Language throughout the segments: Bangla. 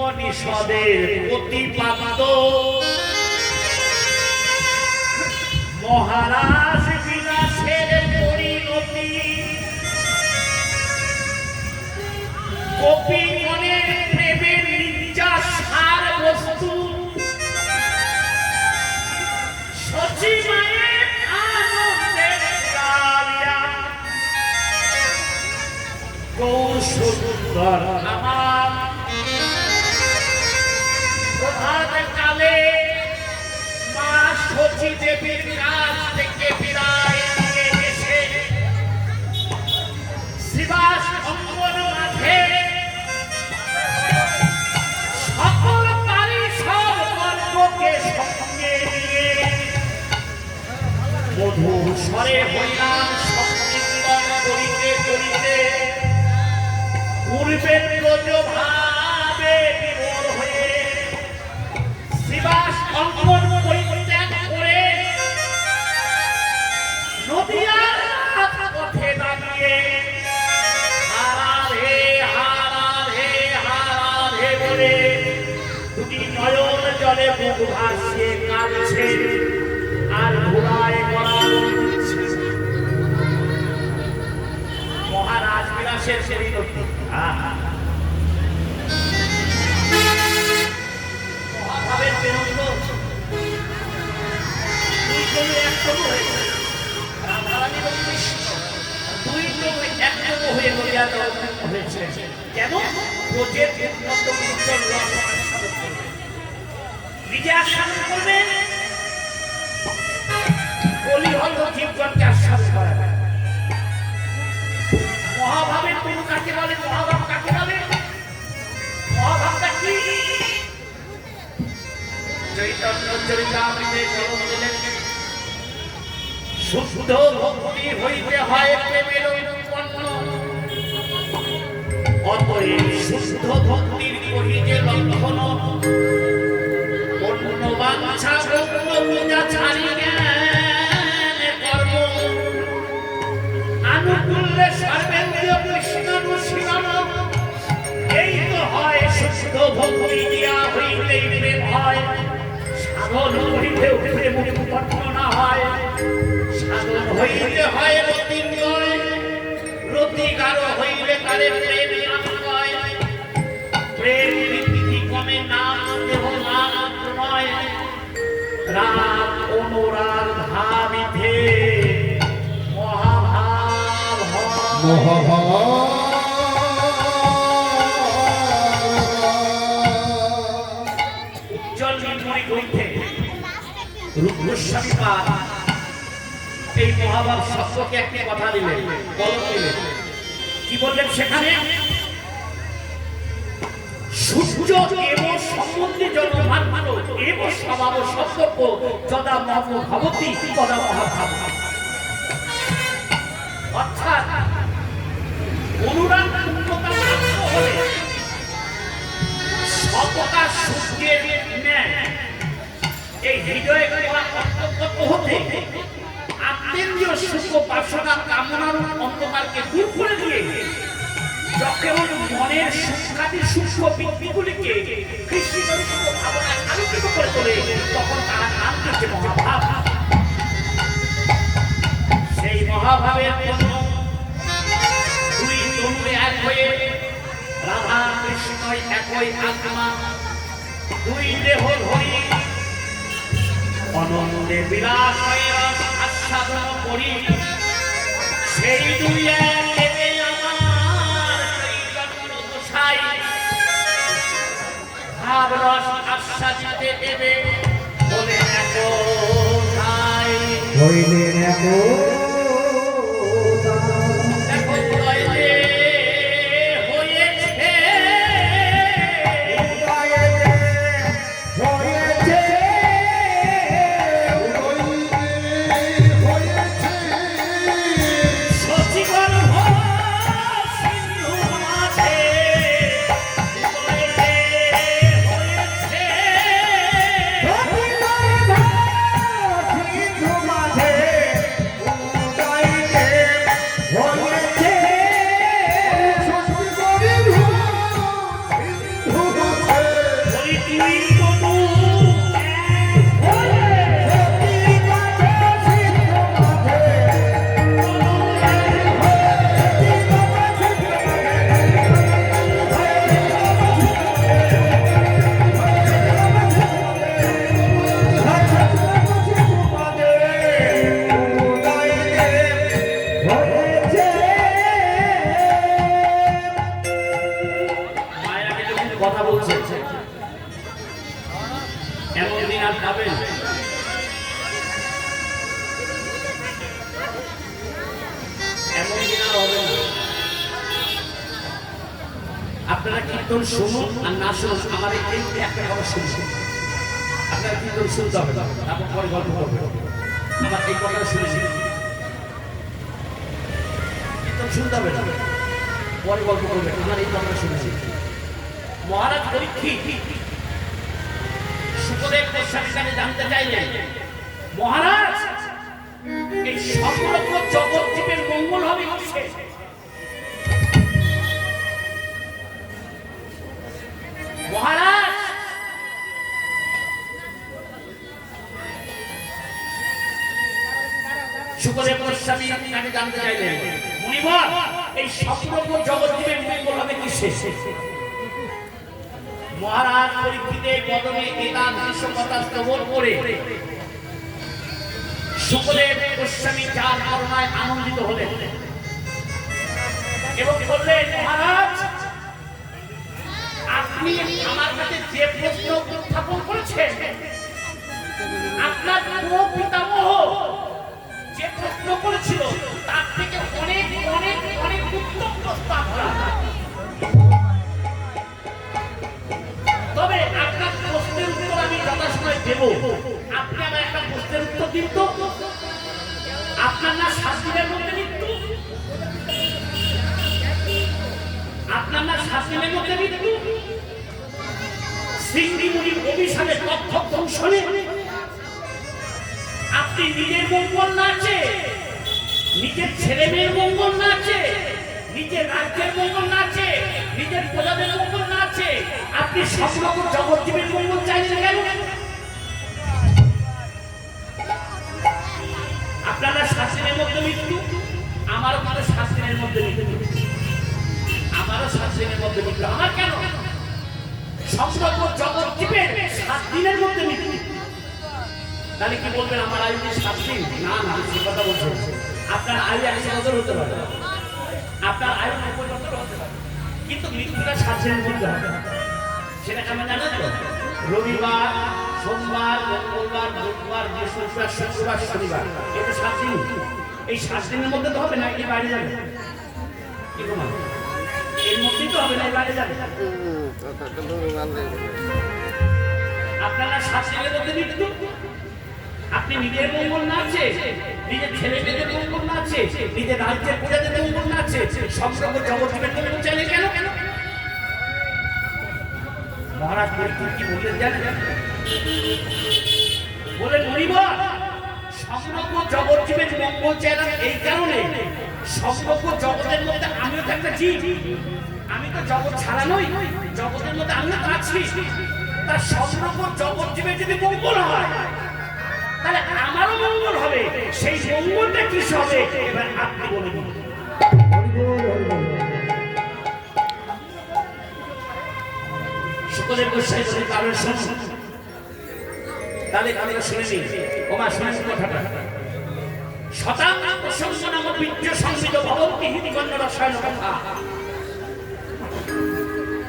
উপনিষদের প্রতিপাদ্য মহারাজ বিলাসের পরিণতি গোপীগণের প্রেমের নির্যাস সার বস্তু সচিমায়ের আনো সুন্দর আমার প্রভাত কালে মা সতী দেবীর কাছ থেকে বিদায় নিয়ে এসে শ্রীবাস অঙ্গন মাঠে সকল বাড়ি সব গল্পকে সঙ্গে নিয়ে মধুর স্বরে হরিনাম সংকীর্তন করিতে করিতে পূর্বের ভাবে বিমূঢ় হয়ে শ্রীবাস অঙ্গন পরিত্যাগ করে নদিয়ার পথে দাঁড়িয়ে হারাধে হারাধে হারাধে বলে দুটি নয়ন জলে মুখ ভাসিয়ে কাঁদছে আর ঘোড়ায় করা মহারাজ বিলাসের সেরিনতি মহাভাবের বেরোন্ত দুই জনে একটুকু হয়েছে রাধারানী এবং কৃষ্ণ দুই জনে একটুকু হয়ে নদিয়া হয়েছে কেন ব্রজের উন্নত উজ্জ্বল রস আস্বাদন করবে নিজে আস্বাদন করবে বলি হল জীবগণকে আস্বাদন করা মহাভাবের তনু কাকে বলে মহাভাব কাকে বলে মহাভাবটা কি চৈতন্য চরিতামৃতে জন্ম দিলেন শুদ্ধ ভক্তি হইতে হয় প্রেমের উৎপন্ন অতএব শুদ্ধ ভক্তির কহিতে লক্ষণ অন্য বাঞ্ছা ব্রহ্ম পূজা ছাড়ি কর্ম আনুকূল্যে সর্বেন্দ্রিয় কৃষ্ণানুশীলন এই তো হয় শুদ্ধ ভক্তি দিয়া হইলেই প্রেম হয় সাধন হইতে প্রেম উৎপন্ন না হয় সাধন হইলে হয় রতিঙ্গয় রতিগার হইলে তারে প্রেম নাম কয় প্রেম বৃদ্ধি কমে নাম দেহ নাম নয় রাগ অনুরাগ ভাবিতে উজ্জ্বল নির্ময় গ্রন্থে গোস্বামীপাদ এই মহাভাব শব্দকে একটি কথা দিলেন কলম দিলেন কি বললেন সেখানে সূর্য এব সম্বন্ধে জনমান এব স্বভাব সত্যব্য যদা মম ভবতি তদা মহাভাব অর্থাৎ অনুরাগ পূর্ণতা প্রাপ্ত হলে সবকা সূর্যের ন্যায় এই হৃদয়ে অন্তর্গত হতে আত্মেন্দ্রীয় সুখ বাসনা কামনার অন্ধকারকে দূর করে দিয়ে যখন মনের সুখাদি সূক্ষ্ম বৃত্তিগুলিকে কৃষ্ণ ভাবনায় আলোকিত করে তোলে তখন তারা নাম দিচ্ছে মহাভাব সেই মহাভাবের জন্য দুই তনু এক হয়ে রাধা কৃষ্ণ একই আত্মা দুই দেহ ধরি অনন্দে বিলাস হয়ে আস্বাদন করি সেই দুই এক আমার চৈতন্য দোষাই ভাব রস আস্বাদিতে দেবে বলে দেখো তাই হইলে দেখো কীর্তন শুনুন আর না শুনুন, আমার এই একটা কথা শুনছেন, আপনার কীর্তন শুনতে হবে, তারপর পরে গল্প করবে। আমার এই কথাটা শুনেছি, কীর্তন শুনতে হবে না, পরে গল্প করবে। আমার এই কথাটা শুনেছি। মহারাজ পরীক্ষিত শুকদেব গোস্বামীর কাছে জানতে চাইলেন, মহারাজ এই সমগ্র জগৎ জীবের মঙ্গল হবে কিসে? মহারাজ শুকদেব গোস্বামী কাছে জানতে চাইলেন, মুনিবর এই সমগ্র জগৎ জীবের মঙ্গল হবে কিসে? মহারাজ পরীক্ষিতের বদনে একাদশ কথা শ্রবণ করে শুকদেব গোস্বামী যার করুণায় আনন্দিত হলেন এবং বললেন, মহারাজ আপনি আমার কাছে যে প্রশ্ন উত্থাপন করেছেন, আপনার পিতামহ যে প্রশ্ন করেছিল তার থেকে অনেক অনেক অনেক উত্তম প্রশ্ন আপনার। তবে আপনার প্রশ্নের উত্তর আমি যথাসময় দেব। আপনি আমার একটা প্রশ্নের উত্তর দিন তো। আপনার না 7 দিনের মধ্যে মৃত্যু? আপনার না 7 দিনের মধ্যে মৃত্যু? সিংহী মুনির অভিশাপে তথ্য ধ্বংসনে আপনি নিজের মঙ্গল না চেয়ে, নিজের ছেলে মেয়ের মঙ্গল না চেয়ে, নিজের রাজ্যের মঙ্গল না চেয়ে, নিজের প্রজাদের মঙ্গল না চেয়ে আপনি সমগ্র জগৎ জীবের মঙ্গল চাইলেন কেন? আপনারা 7 দিনের মধ্যে মৃত্যু, আমারও 7 দিনের মধ্যে মৃত্যু, আমারও 7 দিনের মধ্যে মৃত্যু। আমার কেন? সমগ্র জগৎ জীবের 7 দিনের মধ্যে মৃত্যু। তাহলে কি বলবেন আমার আয়ু 7 দিন? না না, সে কথা বলছেন। আপনার আয়ু 100 বছর হতে পারে, আপনার আয়ু 90 বছর হতে পারে, কিন্তু মৃত্যুটা 7 দিনের মধ্যে হবে। সেটা কেমন জানেন তো? রবিবার, সোমবার, মঙ্গলবার, বুধবার, বৃহস্পতিবার, শুক্রবার, শনিবার, এটা 7 দিন। এই 7 দিনের মধ্যে তো হবে না, এই বাইরে যাবে কি কোনো এর মধ্যেই তো হবে না, এই বাইরে যাবে। আপনারা 7 দিনের মধ্যে মৃত্যু, আপনি নিজের মঙ্গল না আছে, নিজের ছেলে মেয়েদের মঙ্গল না আছে, নিজের রাজ্যের প্রজাদের মঙ্গল না আছে, সমগ্র জগৎ জীবের মঙ্গল চাইলে কেন? মহারাজ পরীক্ষিত কি বললেন জানেন? বলেন, মুনিবর সমগ্র জগৎ জীবের মঙ্গল চাইলাম এই কারণে, সমগ্র জগতের মধ্যে আমিও তো একটা জীব, আমি তো জগৎ ছাড়া নই, জগতের মধ্যে আমিও তো আছি। তার সমগ্র জগৎ জীবের যদি মঙ্গল হয় তাহলে আমারও মঙ্গল হবে। সেই মঙ্গলটা কি হবে এবার আপনি বলুন। শুকদেব গোস্বামী বলে, তাহলে শুনুন, তাহলে আমরা শুনে নিই। ওমা শুনেন কথাটা। শতাং প্রসঙ্গ নাম বীর্য সংবিত ভবন্তি হিতিকন্য রসায়ন কথা।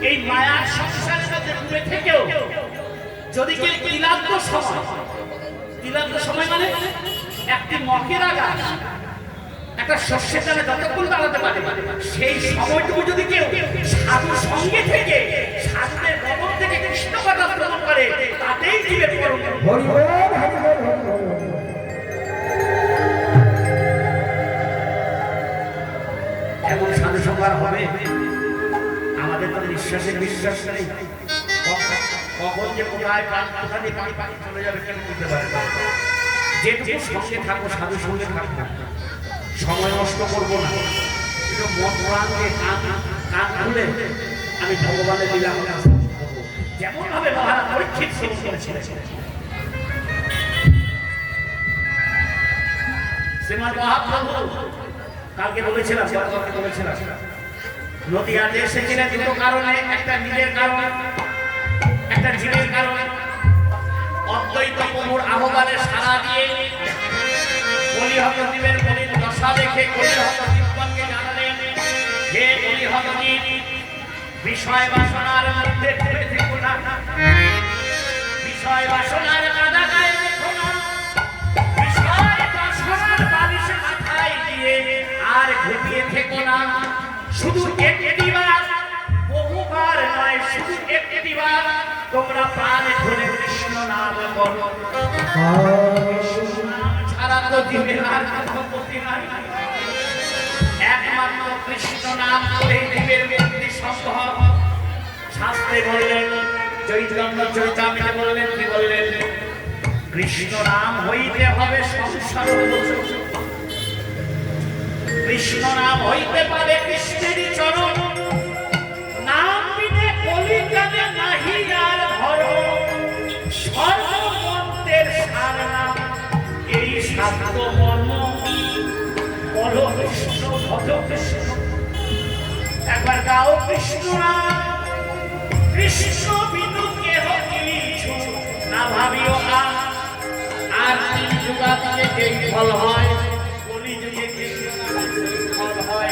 এই মায়ার সংসারের মধ্যে ডুবে থেকেও যদি কেউ তিলাদ্য সময়, তিলাদ্য সময় মানে একটি মকেরা গাছ একটা শস্যের ডালে যতক্ষণ দাঁড়াতে পারে, সেই সময়টুকু যদি কেউ সাধুর সঙ্গে থেকে সাধুদের গমন থেকে কৃষ্ণ কথা শ্রবণ করে, তাতেই জীবের পরম। এমন সাধু সংবার হবে আমাদের তো নিঃশ্বাসের বিশ্বাস নেই। কখন যে কোথায় প্রাণ কোথা দিয়ে পানি পানি চলে যাবে কেন বুঝতে পারে না। যেটুকু সঙ্গে থাকবো, সাধু সঙ্গে থাকবো, সময় নষ্ট করবো না, কিন্তু মন প্রাণকে কান খুলে আমি ভগবানের লীলা যেমন ভাবে মহারাজ পরীক্ষিত শ্রবণ করেছিলেন। শ্রীমদ মহাপ্রভু কালকে বলেছিলাম, নদীয়াতে এসেছিলেন দুটো কারণে, একটা নিজের কারণ, একটা জীবের কারণ। অদ্বৈত প্রভুর আহ্বানে সাড়া দিয়ে কলিহত জীবের বলির দশা দেখে কলিহত জীবগণকে জানালেন, হে কলিহত জীব, বিষয় বাসনার মধ্যে ডুবে থেকো না, বিষয় বাসনার কাদা গায়ে দেখো না, বিষয় বাসনার বালিশ মাথায় দিয়ে আর ঘুমিয়ে থেকো না। শুধু একটিবার, বহুবার নয়, করো। নাম ছাড়া তো জীবের আর কোনো গতি নাই। একমাত্র কৃষ্ণ নাম করে জীবের মুক্তি সম্ভব। শাস্ত্রে বললেন, চৈতন্য চৈতামৃতে বললেন, কি বললেন? কৃষ্ণ নাম হইতে হবে সংসার মোচন। কৃষ্ণ নাম হইতে পারে কৃষ্ণেরই চরণ। নাম বিনে কলিকালে নাহি আর ধরো। সর্বমন্ত্রের সার নাম, এই শাস্ত্র মর্ম। বলো কৃষ্ণ, ভজ কৃষ্ণ। একবার গাও কৃষ্ণ নাম। কৃষ্ণ বিনু কেহ কিছু না ভাবিও আর তিন যুগান্তে যেই ফল হয়, কলিযুগে ফল হয়।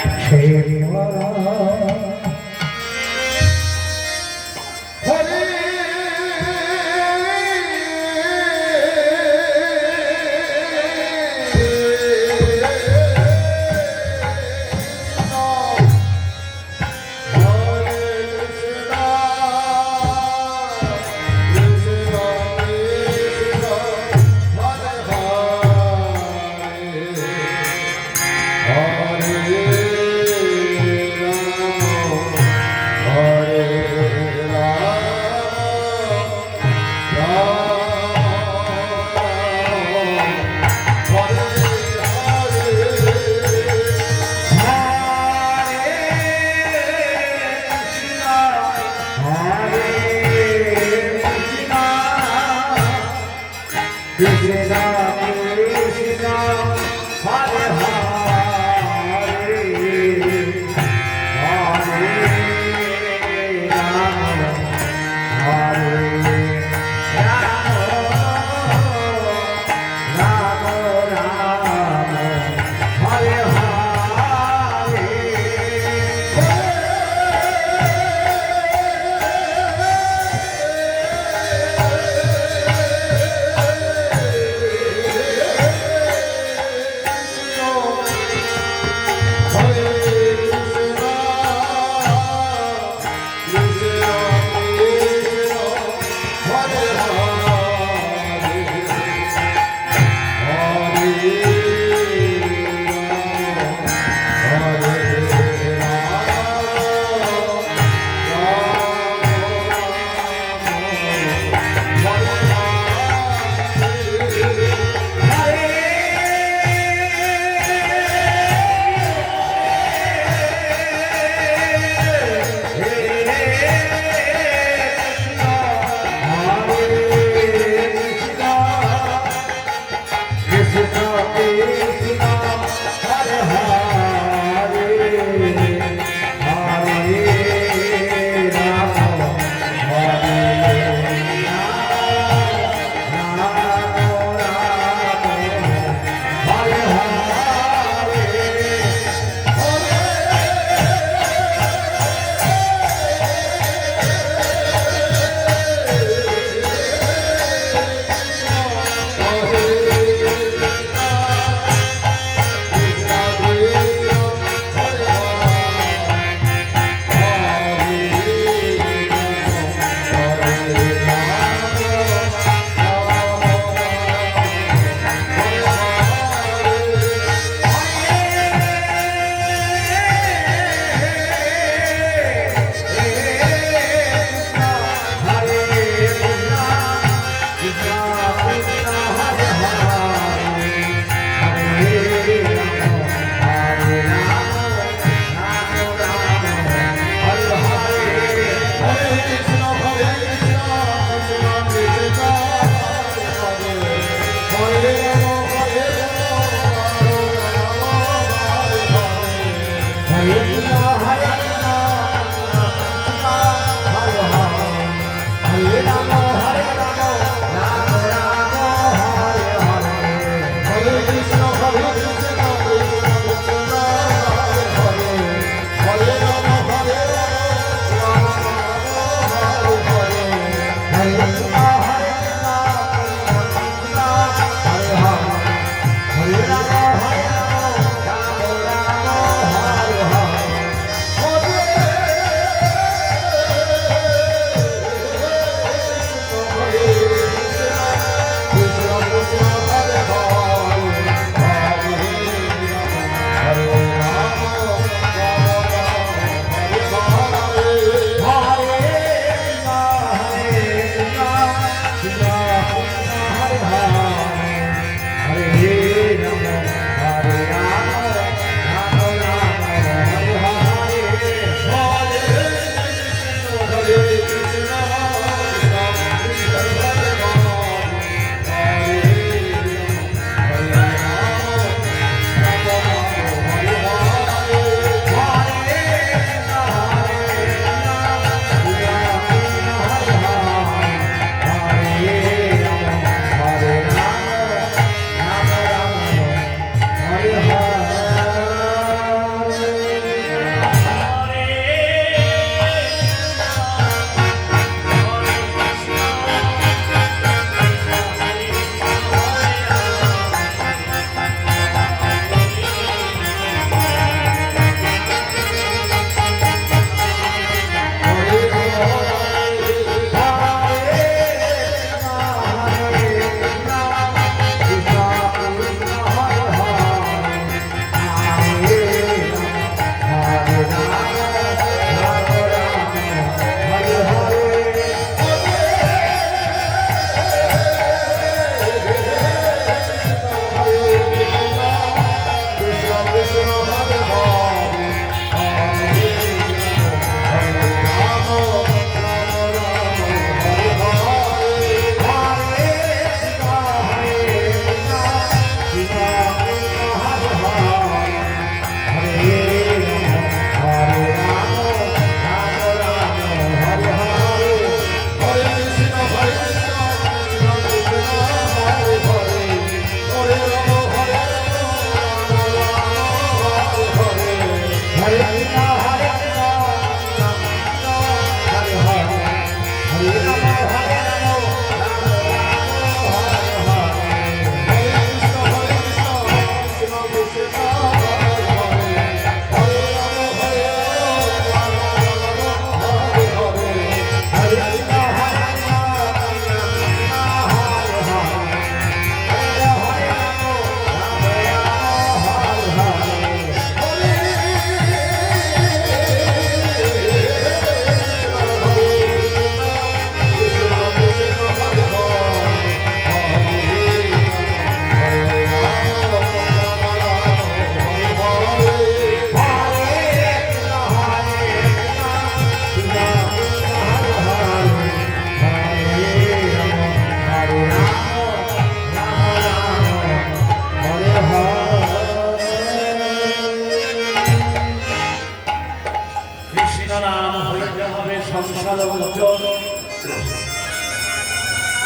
কমলোচন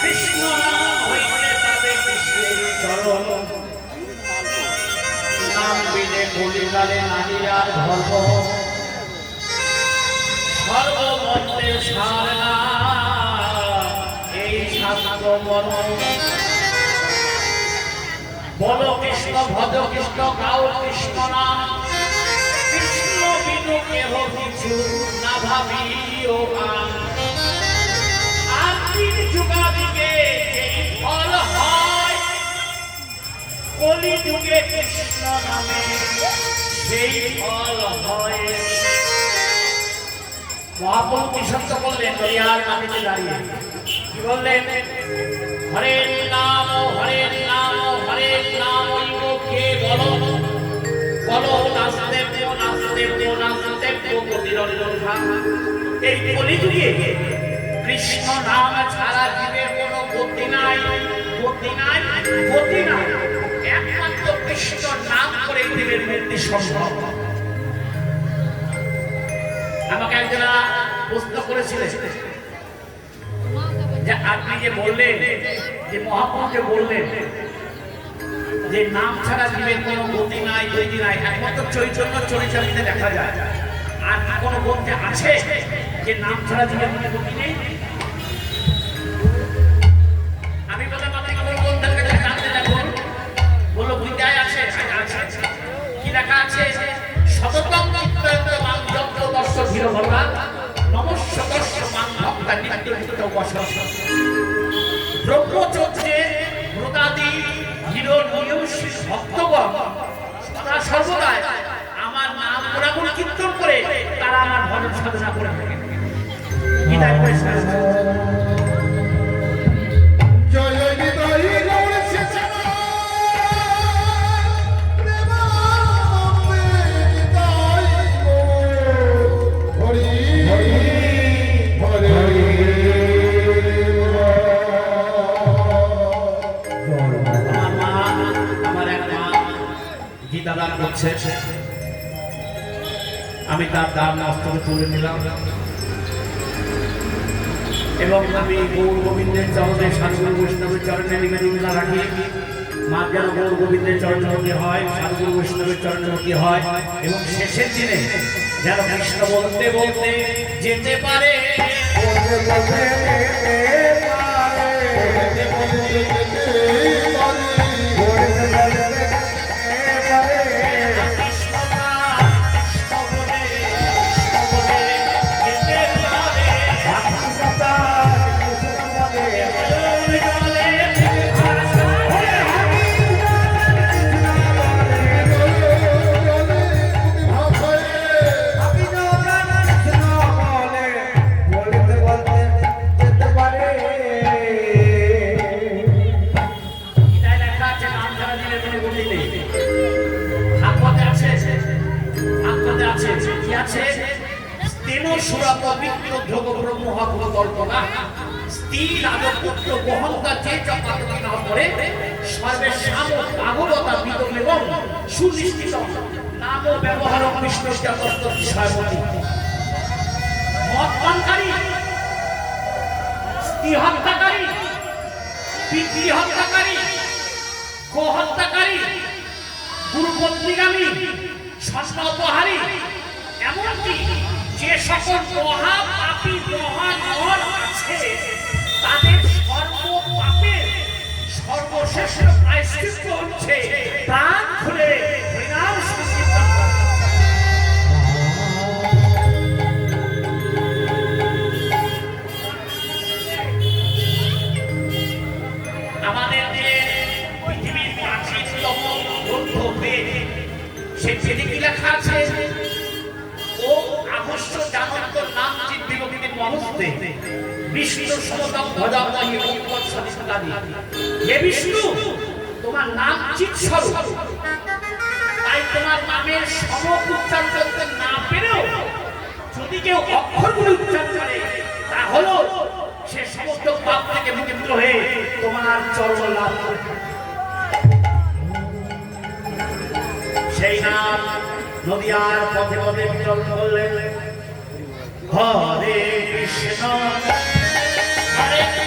কৃষ্ণ নাম হইতে পাবে কৃষ্ণের চরণ নাম বিনে বলিগালে নারীরার ধর্ম সর্বমন্ত্রের সারনা এই শাস্ত্র মর্ম বলো কৃষ্ণ ভজ কৃষ্ণ গাও কৃষ্ণ নাম কৃষ্ণ বিনু কেহ কিছু না ভাবিও আর তিন যুগাদিকে এই ফল হয় কলি যুগে কৃষ্ণ নামে সেই ফল হয়। মহাপ্রভু কি সত্য বললেন দরিয়ার নামিতে দাঁড়িয়ে কি বললেন? হরের নাম হরের নাম হরের নাম কে বলো বলো নাস্তেব নাস্তেব নাস্তেব গতিরঞ্জন। এই কলিযুগে কৃষ্ণ নাম ছাড়া জীবের কোনো গতি নাই, গতি নাই, গতি নাই। একমাত্র কৃষ্ণ নাম করে জীবের মুক্তি সম্ভব। আমাকে একজনা প্রশ্ন করেছিলেন যে আপনি যে বললেন যে মহাপ্রভুকে বললেন যে নাম ছাড়া জীবের কোনো গতি নাই, গতি নাই, একমাত্র চৈতন্য চরিতামৃতে দেখা যায়। আর কোনো গ্রন্থে আছে যে নাম ছাড়া জীবের কোনো গতি নেই? আমি বললাম আপনাকে কোন গ্রন্থের কাছে জানতে দেখুন। বললো গীতায় আছে। কি লেখা আছে? শততম চিত্তয়ন্ত মাং যত্র দর্শ ধীর ভগবান নমস্য দর্শ মাং ভক্তা নিত্য নিত্য বসস। ব্রহ্মচর্যে ব্রতাদি হিরণ্যশী ভক্তগণ সদা সর্বদাই আমার নাম গুণাগুণ কীর্তন করে তারা আমার ভজন সাধনা করে থাকে। গীতায় পরিষ্কার আছে। জয় গীতায় গৌর শেষে দান করছে, আমি তার দান মস্তকে তুলে নিলাম এবং আমি গৌর গোবিন্দের চরণে সাধুগুরু বৈষ্ণবের চরণে নিবেদন রাখি। মা যেন গৌর গোবিন্দের চরণমুখী হয়, সাধুগুরু বৈষ্ণবের চরণমুখী হয় এবং শেষের দিনে যেন কৃষ্ণ বলতে বলতে যেতে পারে। এমনকি যে সকল মহাপাপী মহানর আছে তাদের সর্বপাপের সর্বশ্রেষ্ঠ প্রায়শ্চিত্ত হচ্ছে প্রাণ খুলে হরিনাম সংকীর্তন করা। আমাদের যে পৃথিবীর প্রাচীনতম গ্রন্থ বেদ, সেই বেদে কি লেখা আছে? ও আবশ্য জানন্ত নাম চিত বিভক্তির মহস্তে বিষ্ণু সমতম ভজাময় উপপদ সদিষ্টাদি। হে বিষ্ণু, তোমার নাম চিত স্বরূপ, তাই তোমার নামের সম উচ্চারণ করতে না পেরেও যদি কেউ অক্ষরগুলো উচ্চারণ করে তাহলে সে সমস্ত পাপ থেকে মুক্ত হয়ে তোমার চরণ লাভ করে। সেই নাম নদিয়ার পথে পথে বিচরণ করলেন। হরে কৃষ্ণ কৃষ্ণ হরে